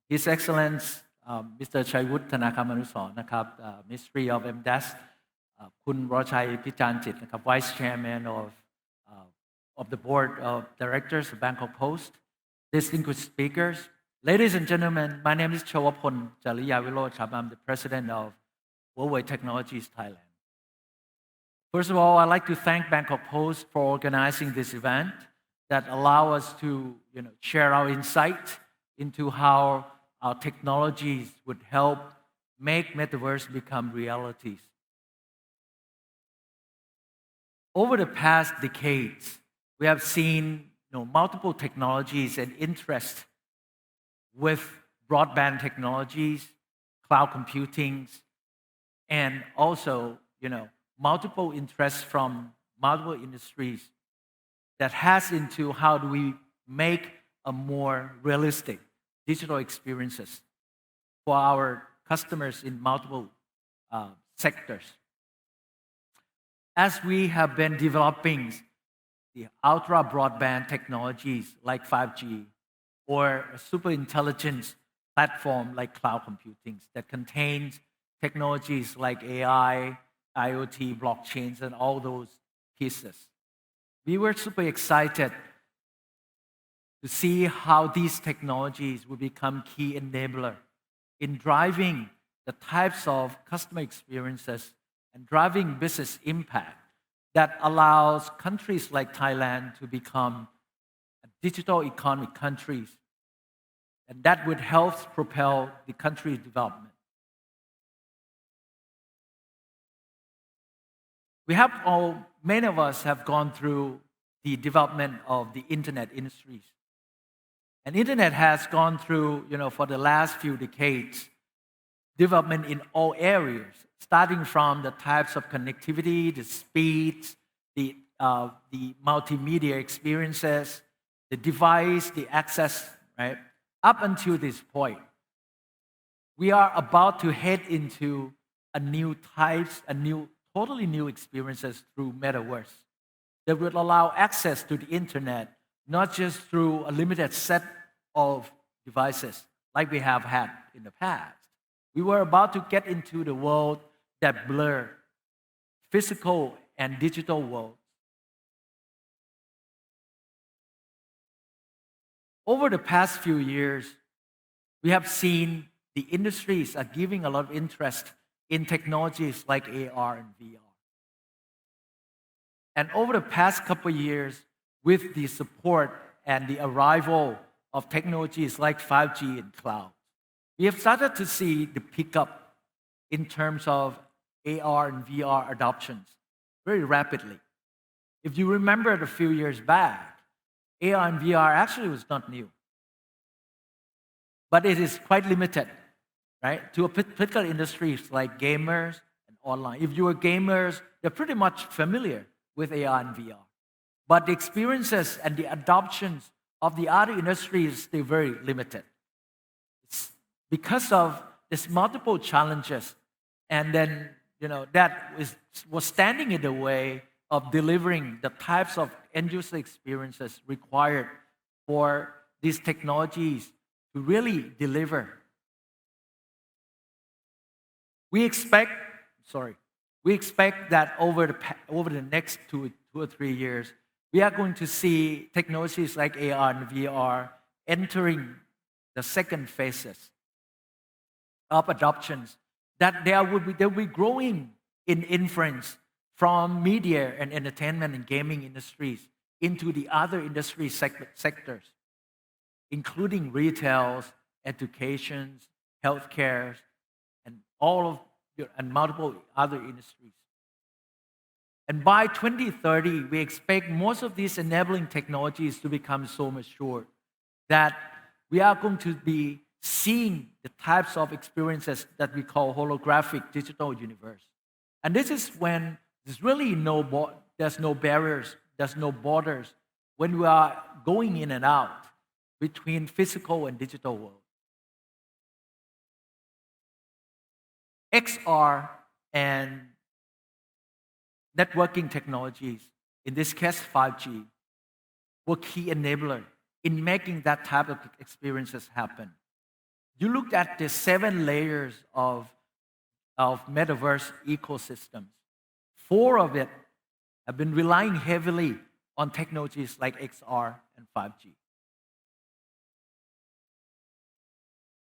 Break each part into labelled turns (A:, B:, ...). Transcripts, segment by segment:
A: His Excellence Mr. Chaywut Thanakamanusorn นะครับ Ministry of MDAS คุณวรชัยพิจารณ์จิตนะครับ Vice Chairman of the Board of Directors of Bangkok Post, distinguished speakers, ladies and gentlemen, my name is Chawapol Jariyawiroj. I'm the President of Huawei Technologies, Thailand. First of all, I'd like to thank Bangkok Post for organizing this event that allow us to share our insight into how our technologies would help make Metaverse become realities. Over the past decades, we have seen multiple technologies and interest with broadband technologies, cloud computing, and also multiple interests from multiple industries that has into how do we make a more realistic digital experiences for our customers in multiple sectors. As we have been developing the ultra broadband technologies like 5G or a super intelligence platform like cloud computing that contains technologies like AI, IoT, blockchains, and all those pieces. We were super excited to see how these technologies will become key enabler in driving the types of customer experiences and driving business impact that allows countries like Thailand to become a digital economic countries, and that would help propel the country's development. Many of us have gone through the development of the internet industries. And internet has gone through, for the last few decades, development in all areas, starting from the types of connectivity, the speeds, the multimedia experiences, the device, the access, right? Up until this point, we are about to head into a new types, totally new experiences through Metaverse that would allow access to the internet, not just through a limited set of devices like we have had in the past. We were about to get into the world that blur physical and digital worlds. Over the past few years, we have seen the industries are giving a lot of interest in technologies like AR and VR. And over the past couple of years, with the support and the arrival of technologies like 5G and cloud, we have started to see the pickup in terms of AR and VR adoptions very rapidly. If you remember a few years back, AR and VR actually was not new. But it is quite limited, right, to a particular industries like gamers and online. If you are gamers, you're pretty much familiar with AR and VR. But the experiences and the adoptions of the other industries is still very limited. It's because of these multiple challenges, and then that was standing in the way of delivering the types of end-user experiences required for these technologies to really deliver. We expect that over the next two or 3 years, we are going to see technologies like AR and VR entering the second phases of adoptions, that they'll be growing in inference from media and entertainment and gaming industries into the other industry sectors, including retail, education, healthcare, and multiple other industries. And by 2030, we expect most of these enabling technologies to become so mature that we are going to be seeing the types of experiences that we call holographic digital universe. And this is when there's really there's no barriers, there's no borders when we are going in and out between physical and digital world. XR and networking technologies, in this case 5G, were key enabler in making that type of experiences happen. You look at the 7 layers of metaverse ecosystems. 4 of it have been relying heavily on technologies like XR and 5G.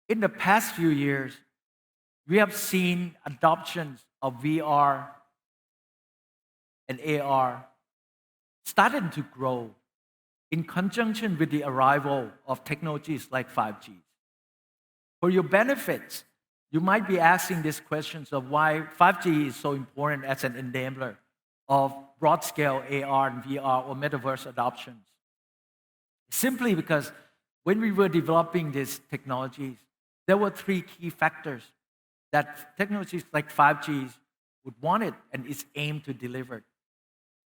A: In the past few years, we have seen adoptions of VR and AR starting to grow in conjunction with the arrival of technologies like 5G. For your benefits, you might be asking these questions of why 5G is so important as an enabler of broad-scale AR and VR or metaverse adoptions. Simply because when we were developing these technologies, there were 3 key factors that technologies like 5G would want it and is aimed to deliver.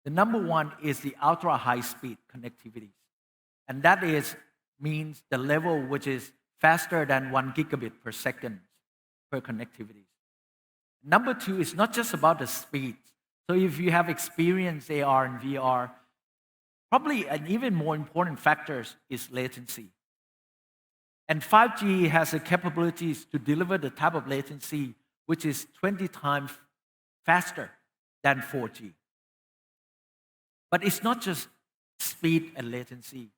A: The number one is the ultra-high-speed connectivity. And that means the level which is faster than 1 gigabit per second per connectivity. Number 2 is not just about the speed. So if you have experienced AR and VR, probably an even more important factor is latency. And 5G has the capabilities to deliver the type of latency which is 20 times faster than 4G. But it's not just speed and latency.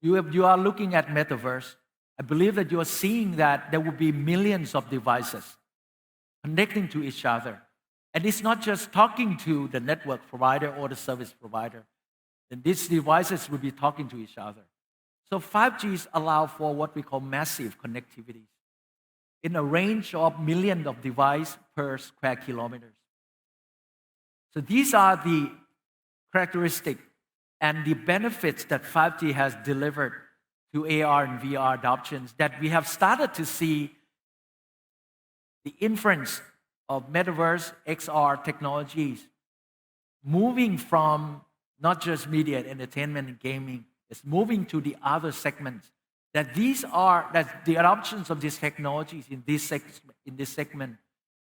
A: You are looking at Metaverse. I believe that you are seeing that there will be millions of devices connecting to each other. And it's not just talking to the network provider or the service provider. And these devices will be talking to each other. So 5Gs allow for what we call massive connectivity in a range of millions of devices per square kilometers. So these are the characteristics and the benefits that 5G has delivered to AR and VR adoptions that we have started to see the inference of metaverse XR technologies moving from not just media, entertainment, and gaming. It's moving to the other segments. That the adoptions of these technologies in this segment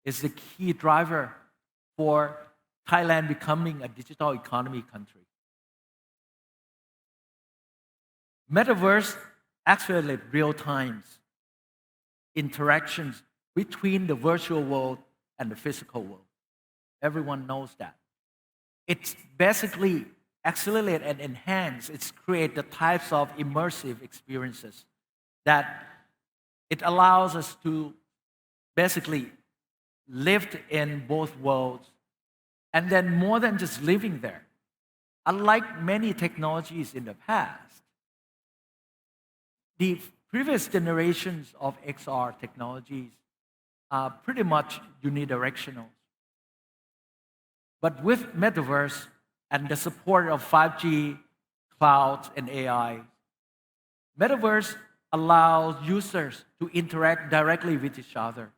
A: is the key driver for Thailand becoming a digital economy country. Metaverse accelerate real-time interactions between the virtual world and the physical world. Everyone knows that. It's basically accelerate and enhance, it's create the types of immersive experiences that it allows us to basically live in both worlds, and then more than just living there. Unlike many technologies in the past, the previous generations of XR technologies are pretty much unidirectional. But with Metaverse and the support of 5G, clouds, and AI, Metaverse allows users to interact directly with each other.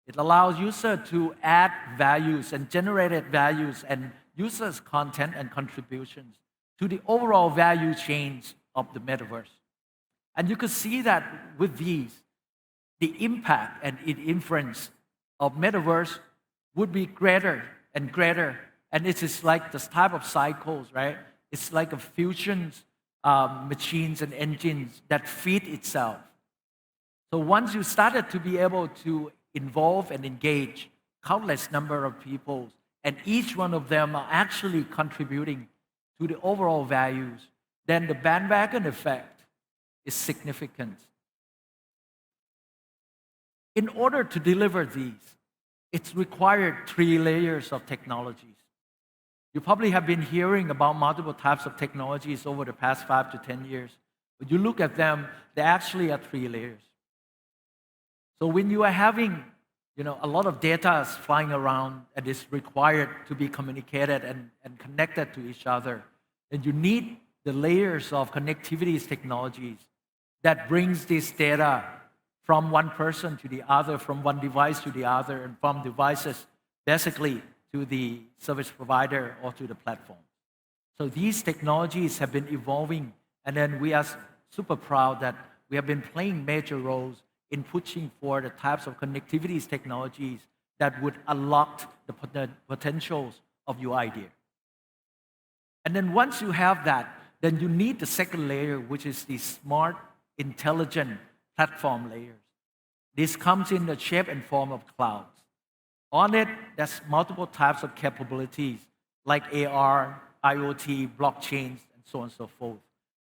A: It allows users to add values and generate values and users' content and contributions to the overall value chains of the Metaverse. And you could see that with these, the impact and influence of Metaverse would be greater and greater. And it is like this type of cycles, right? It's like a fusion machines and engines that feed itself. So once you started to be able to involve and engage countless number of people, and each one of them are actually contributing to the overall values, then the bandwagon effect is significant. In order to deliver these, it's required 3 layers of technologies. You probably have been hearing about multiple types of technologies over the past 5 to 10 years. But you look at them, they actually are 3 layers. So when you are having a lot of data is flying around and is required to be communicated and connected to each other, then you need the layers of connectivity technologies that brings this data from one person to the other, from one device to the other, and from devices basically to the service provider or to the platform. So these technologies have been evolving, and then we are super proud that we have been playing major roles in pushing for the types of connectivity technologies that would unlock the potentials of your idea. And then once you have that, then you need the second layer, which is the smart, intelligent platform layers. This comes in the shape and form of clouds. On it, there's multiple types of capabilities like AR, IoT, blockchains, and so on and so forth.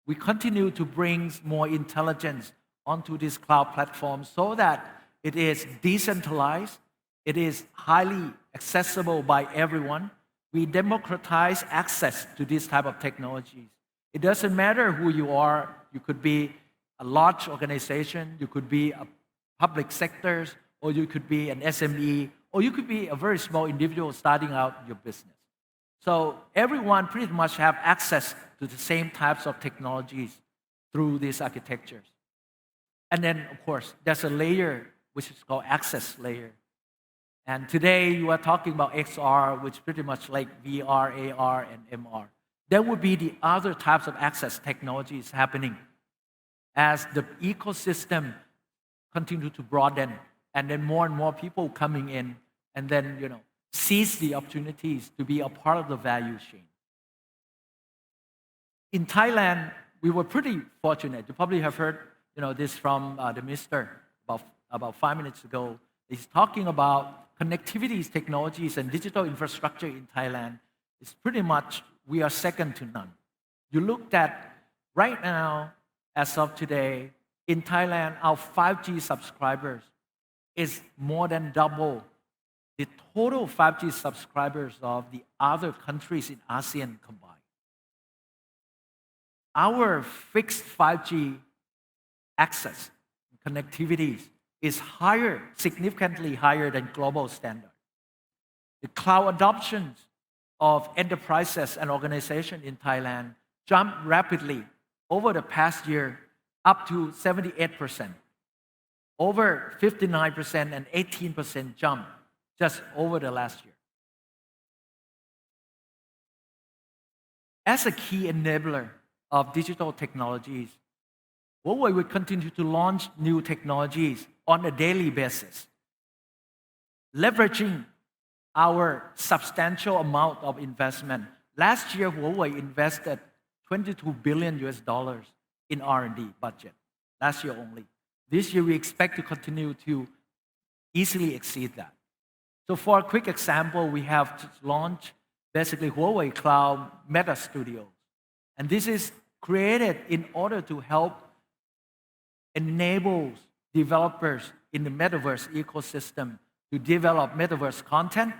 A: We continue to bring more intelligence onto this cloud platform so that it is decentralized, it is highly accessible by everyone. We democratize access to this type of technologies. It doesn't matter who you are. You could be a large organization, you could be a public sectors, or you could be an SME, or you could be a very small individual starting out your business. So everyone pretty much have access to the same types of technologies through these architectures. And then, of course, there's a layer which is called access layer. And today you are talking about XR, which is pretty much like VR, AR, and MR. There would be the other types of access technologies happening as the ecosystem continue to broaden, and then more and more people coming in, and then seize the opportunities to be a part of the value chain. In Thailand, we were pretty fortunate. You probably have heard this from the minister about 5 minutes ago. He's talking about connectivity technologies and digital infrastructure in Thailand. It's pretty much, we are second to none. You looked at right now, as of today, in Thailand, our 5G subscribers is more than double the total 5G subscribers of the other countries in ASEAN combined. Our fixed 5G access and connectivities is higher, significantly higher than global standard. The cloud adoptions of enterprises and organizations in Thailand jumped rapidly over the past year, up to 78%. Over 59% and 18% jump just over the last year. As a key enabler of digital technologies, Huawei will continue to launch new technologies on a daily basis, leveraging our substantial amount of investment. Last year, Huawei invested $22 billion in R&D budget, last year only. This year, we expect to continue to easily exceed that. So for a quick example, we have launched basically Huawei Cloud Meta Studios. And this is created in order to help enable developers in the Metaverse ecosystem to develop Metaverse content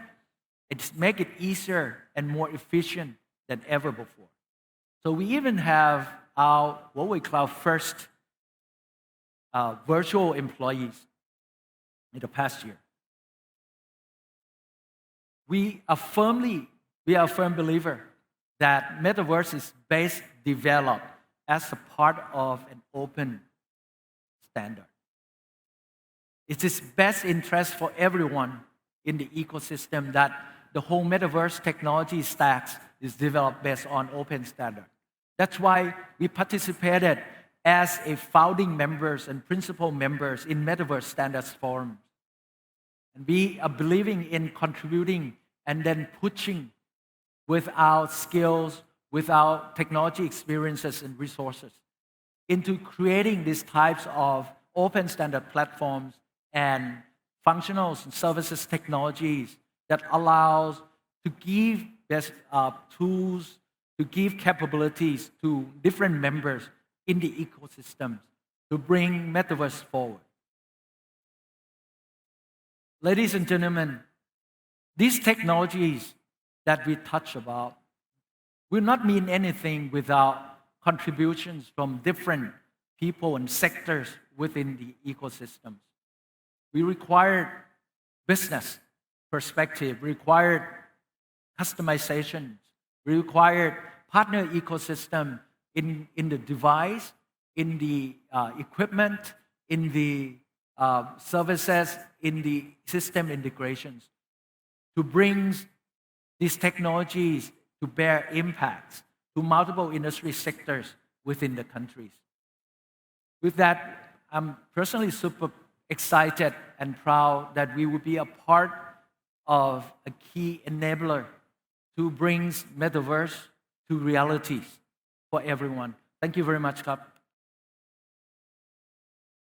A: and make it easier and more efficient than ever before. So we even have our Huawei Cloud first virtual employees in the past year. We are a firm believer that Metaverse is best developed as a part of an open standard. It is best interest for everyone in the ecosystem that the whole Metaverse technology stacks is developed based on open standard. That's why we participated as a founding members and principal members in Metaverse Standards Forum. And we are believing in contributing and then pushing with our skills, with our technology experiences and resources into creating these types of open standard platforms and functionals and services technologies that allows to give tools, to give capabilities to different members in the ecosystem to bring Metaverse forward. Ladies and gentlemen, these technologies that we touch about will not mean anything without contributions from different people and sectors within the ecosystems. We require business perspective, required customizations, we required partner ecosystem in the device, in the equipment, in the services, in the system integrations to bring these technologies to bear impacts to multiple industry sectors within the countries. With that, I'm personally super excited and proud that we will be a part of a key enabler to bring Metaverse to realities for everyone. Thank you very much, Kap.